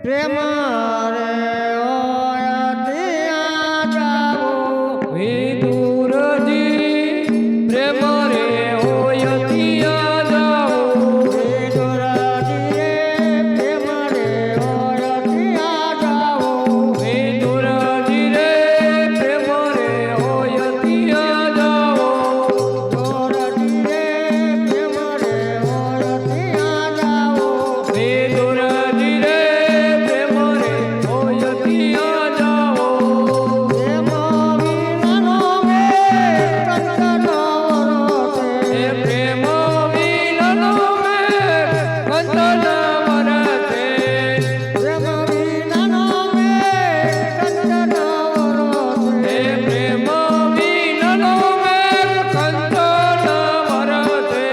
પ્રેમ રે ઓય દિયા જાવો વિદુરજી પ્રેમ રે હોય દિયા જાઓ વિદુરજી રે પ્રેમ રે ઓય દિયા જાવો વિદુરજી રે પ્રેમ રે હોય દિયા જાઓ વિદુરજી રે પ્રેમ રે ઓય દિયા જાવો વિદુરજી રે પ્રેમ રે હોય દિયા જાઓ પ્રેમ વિનાનો મે કંચનો રોતે એ પ્રેમ વિનાનો મેં કંચન વરસે પ્રેમ વિનાનો મે કંચનો રોતે એ પ્રેમ વિનાનો મેં કંચન વરસે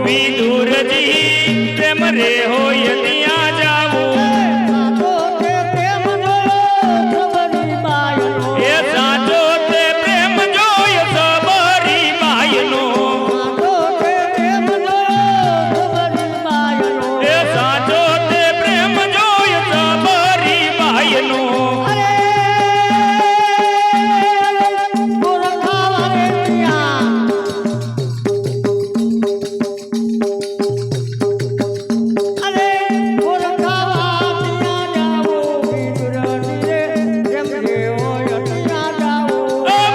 વિદુરજી પ્રેમ રે હોય ત્યાં જાવું સાચો તે પ્રેમ જોયો સબરી બાયનો એ સાચો તે પ્રેમ જોયો સબરી બાયનો સાચો તે પ્રેમ જોયો સબરી બાયનો એ સાચો તે પ્રેમ જોયો સબરી બાયનો અરે ગોરખાવાળે ત્યાં અરે ગોરખાવા ત્યાં જાવો વિદુરની રે પ્રેમ રે હોય ત્યાં જાવો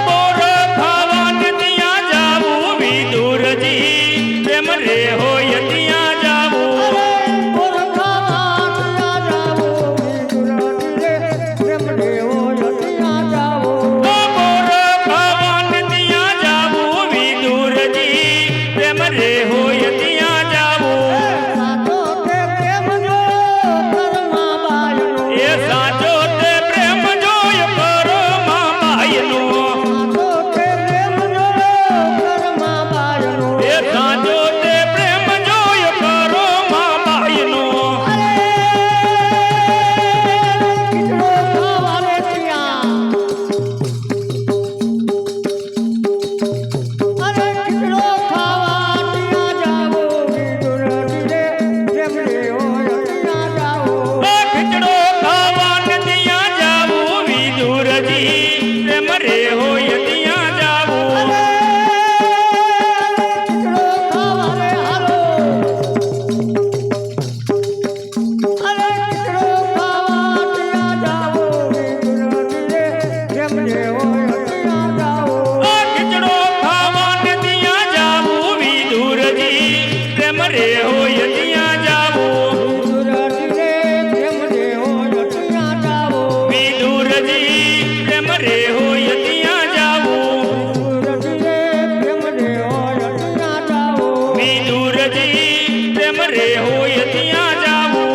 બોર ખાવાન ત્યાં જાવું વિદુરજી પ્રેમ રે હોય ત્યાં જાવું અરે ગોરખાવા ત્યાં જાવો વિદુરની રે પ્રેમ રે હોય ત્યાં જાવો બોર ખાવાન ત્યાં જાવું વિદુરજી પ્રેમ રે હોય ત્યાં જાવું સાચો તે પ્રેમ જોયો કર્મા બાયનો એ સાચો તે પ્રેમ જોયો પરોમા બાયનો સાચો તે પ્રેમ જોયો કર્મા બાયનો એ સાચો તે પ્રેમ જોયો પરોમા બાયનો અરે કિટલો ખાવાલે ત્યાં અરે કિટલો ખાવા ત્યાં જાવો વિદુરની રે પ્રેમ રે હોય ત્યાં જાવો ખીચડો ખાવાન ત્યાં જાવું વિદુરજી પ્રેમ રે હોય ત્યાં જાવું કિટલો ખાવાલે હાલો અરે કિટલો ખાવા ત્યાં જાવો વિદુરની રે પ્રેમ રે હોય ત્યાં જાવો ખીચડો ખાવાન ત્યાં જાવું વિદુરજી પ્રેમ રે હોય ત્યાં જાવું વિદુરની રે પ્રેમ રે હોય ત્યાં જાવો વિદુરજી પ્રેમ રે હોય ત્યાં જાવું વિદુરની રે પ્રેમ રે હોય ત્યાં જાવો વિદુરજી પ્રેમ રે હોય ત્યાં જાવું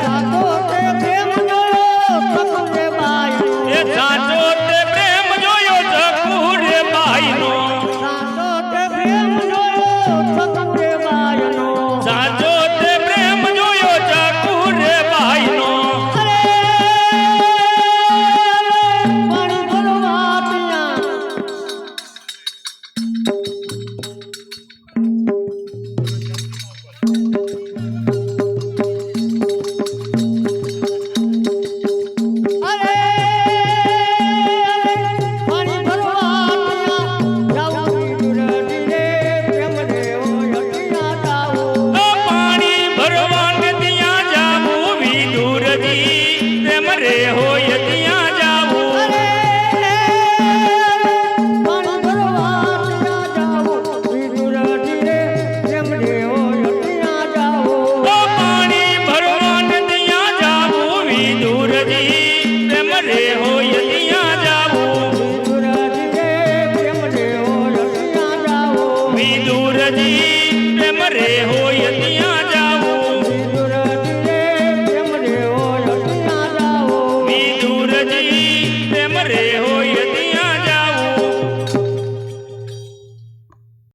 સાચો તે પ્રેમ જોયો સકુરે બાયનો એ સાચો તે પ્રેમ જોયો ચકુરે બાઈનો સાચો તે પ્રેમ જોયો સકુરે બાયનો સાચો તે પ્રેમ જોયો ચકુરે બાઈનો અરે પાણી ભરવા ત્યાં અરે પાણી ભરવા ત્યાં જાવું વિદુરની રે પ્રેમ રે હોય ત્યાં જાવો પાણી ભરવાને ત્યાં જાવું વિદુરજી પ્રેમ રે હોય ત્યાં જાવું પાણી ભરવા ત્યાં જાવો વિદુરની રે પ્રેમ રે હોય ત્યાં જાવો પાણી ભરવાને ત્યાં જાવું વિદુરજી પ્રેમ રે હોય